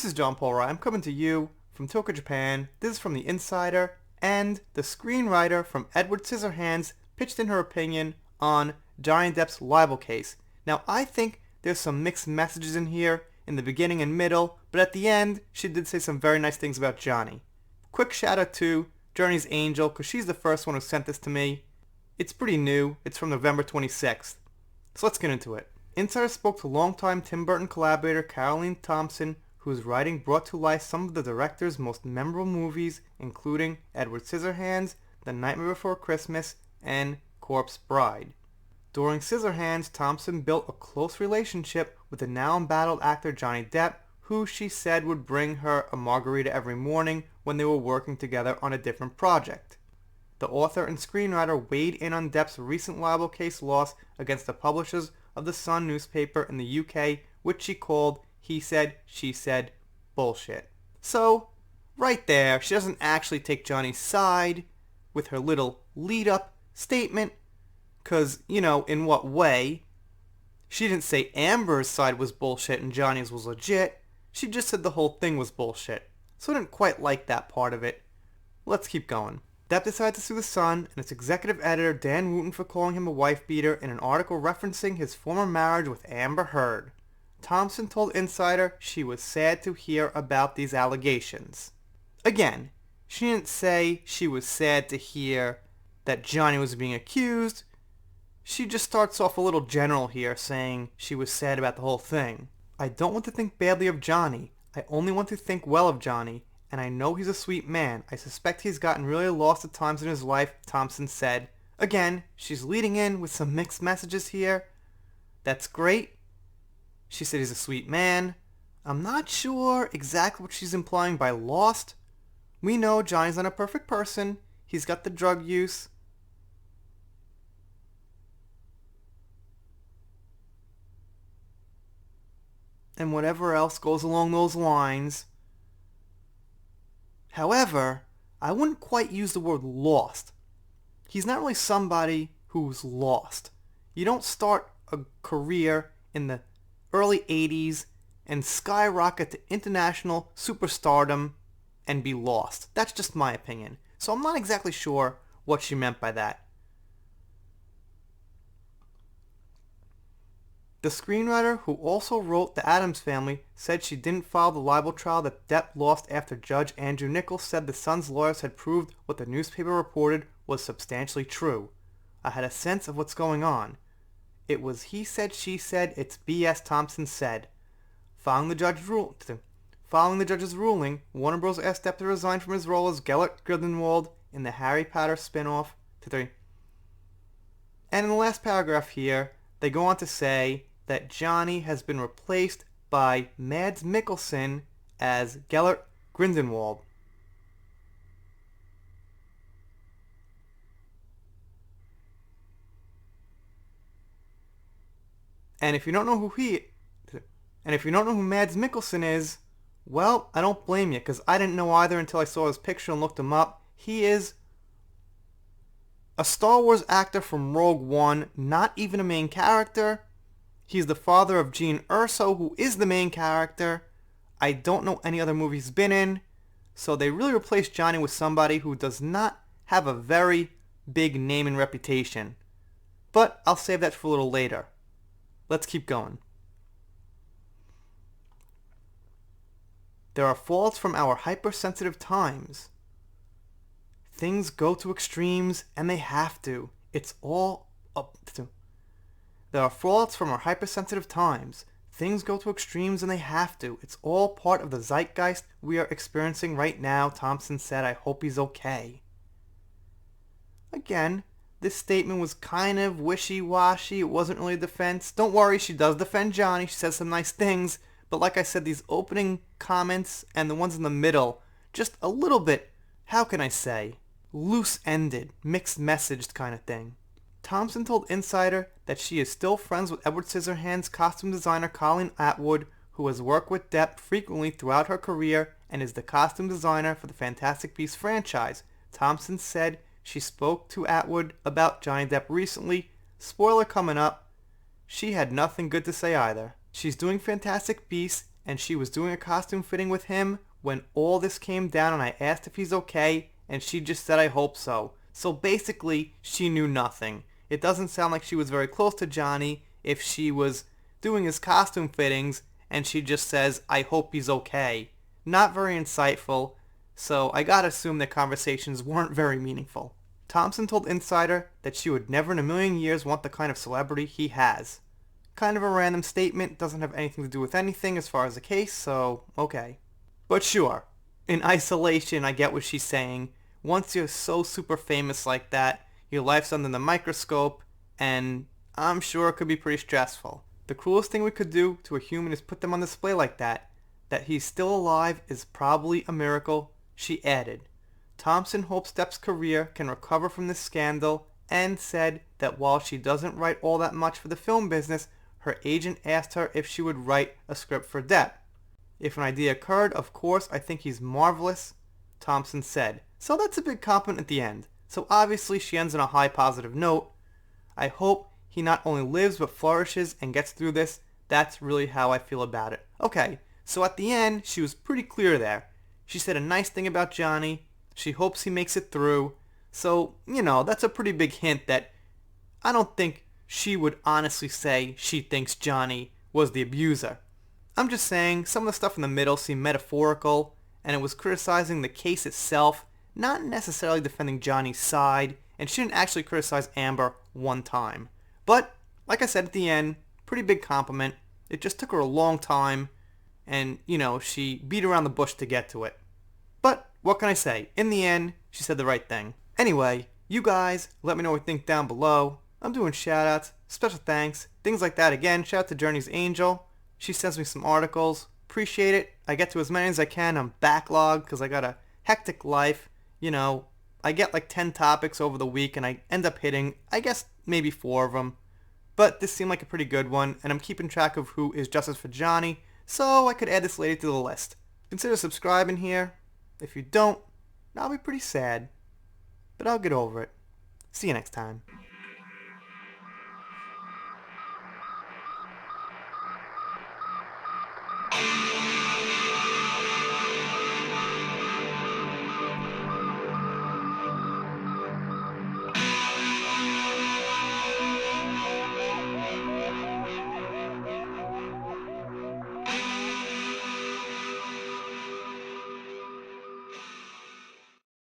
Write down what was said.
This is John Paul Wright. I'm coming to you from Tokyo, Japan. This is from The Insider, and the screenwriter from Edward Scissorhands pitched in her opinion on Johnny Depp's libel case. Now, I think there's some mixed messages in here in the beginning and middle, but at the end, she did say some very nice things about Johnny. Quick shout out to Journey's Angel, because she's the first one who sent this to me. It's pretty new. It's from November 26th. So let's get into it. Insider spoke to longtime Tim Burton collaborator Caroline Thompson, whose writing brought to life some of the director's most memorable movies, including Edward Scissorhands, The Nightmare Before Christmas, and Corpse Bride. During Scissorhands, Thompson built a close relationship with the now embattled actor Johnny Depp, who she said would bring her a margarita every morning when they were working together on a different project. The author and screenwriter weighed in on Depp's recent libel case loss against the publishers of the Sun newspaper in the UK, which she called "he said, she said, bullshit." So, right there, she doesn't actually take Johnny's side with her little lead-up statement, because, in what way? She didn't say Amber's side was bullshit and Johnny's was legit. She just said the whole thing was bullshit. So I didn't quite like that part of it. Let's keep going. Depp decided to sue the Sun and its executive editor Dan Wooten for calling him a wife-beater in an article referencing his former marriage with Amber Heard. Thompson told Insider she was sad to hear about these allegations. Again, she didn't say she was sad to hear that Johnny was being accused. She just starts off a little general here, saying she was sad about the whole thing. "I don't want to think badly of Johnny. I only want to think well of Johnny, and I know he's a sweet man. I suspect he's gotten really lost at times in his life," Thompson said. Again, she's leading in with some mixed messages here. That's great. She said he's a sweet man. I'm not sure exactly what she's implying by lost. We know Johnny's not a perfect person. He's got the drug use. And whatever else goes along those lines. However, I wouldn't quite use the word lost. He's not really somebody who's lost. You don't start a career in the early 80s and skyrocket to international superstardom and be lost. That's just my opinion. So I'm not exactly sure what she meant by that. The screenwriter, who also wrote The Addams Family, said she didn't file the libel trial that Depp lost after Judge Andrew Nichols said the Sun's lawyers had proved what the newspaper reported was substantially true. "I had a sense of what's going on. It was he said, she said, it's BS," Thompson said. Following the judge's ruling, Warner Bros. Asked Depp to resign from his role as Gellert Grindelwald in the Harry Potter spin-off. And in the last paragraph here, they go on to say that Johnny has been replaced by Mads Mikkelsen as Gellert Grindelwald. And if you don't know who Mads Mikkelsen is, well, I don't blame you, because I didn't know either until I saw his picture and looked him up. He is a Star Wars actor from Rogue One, not even a main character. He's the father of Jean Erso, who is the main character. I don't know any other movie he's been in. So they really replaced Johnny with somebody who does not have a very big name and reputation. But I'll save that for a little later. Let's keep going. "There are faults from our hypersensitive times. Things go to extremes, and they have to. It's all up to. There are faults from our hypersensitive times. Things go to extremes, and they have to. It's all part of the zeitgeist we are experiencing right now," Thompson said. "I hope he's okay." Again, this statement was kind of wishy-washy. It wasn't really a defense. Don't worry, she does defend Johnny. She says some nice things. But like I said, these opening comments and the ones in the middle, just a little bit, how can I say, loose-ended, mixed-messaged kind of thing. Thompson told Insider that she is still friends with Edward Scissorhands costume designer Colleen Atwood, who has worked with Depp frequently throughout her career and is the costume designer for the Fantastic Beasts franchise. Thompson said she spoke to Atwood about Johnny Depp recently. Spoiler coming up. She had nothing good to say either. She's doing Fantastic Beasts and she was doing a costume fitting with him when all this came down and I asked if he's okay, and she just said I hope so. So basically, she knew nothing. It doesn't sound like she was very close to Johnny if she was doing his costume fittings and she just says, I hope he's okay. Not very insightful, so I gotta assume their conversations weren't very meaningful. Thompson told Insider that she would never in a million years want the kind of celebrity he has. Kind of a random statement, doesn't have anything to do with anything as far as the case, so okay. But sure, in isolation I get what she's saying. Once you're so super famous like that, your life's under the microscope, and I'm sure it could be pretty stressful. The cruelest thing we could do to a human is put them on display like that. That he's still alive is probably a miracle, she added. Thompson hopes Depp's career can recover from this scandal and said that while she doesn't write all that much for the film business, her agent asked her if she would write a script for Depp. If an idea occurred, of course, I think he's marvelous, Thompson said. So that's a big compliment at the end. So obviously she ends on a high positive note. I hope he not only lives but flourishes and gets through this. That's really how I feel about it. Okay, so at the end, she was pretty clear there. She said a nice thing about Johnny. She hopes he makes it through. So, that's a pretty big hint that I don't think she would honestly say she thinks Johnny was the abuser. I'm just saying some of the stuff in the middle seemed metaphorical, and it was criticizing the case itself, not necessarily defending Johnny's side, and she didn't actually criticize Amber one time. But, like I said at the end, pretty big compliment. It just took her a long time, and, she beat around the bush to get to it. But, what can I say? In the end, she said the right thing. Anyway, you guys, let me know what you think down below. I'm doing shoutouts, special thanks, things like that. Again, shout out to Journey's Angel. She sends me some articles. Appreciate it. I get to as many as I can. I'm backlogged because I got a hectic life. I get like 10 topics over the week and I end up hitting, I guess, maybe 4 of them. But this seemed like a pretty good one, and I'm keeping track of who is justice for Johnny, so I could add this lady to the list. Consider subscribing here. If you don't, I'll be pretty sad. But I'll get over it. See you next time.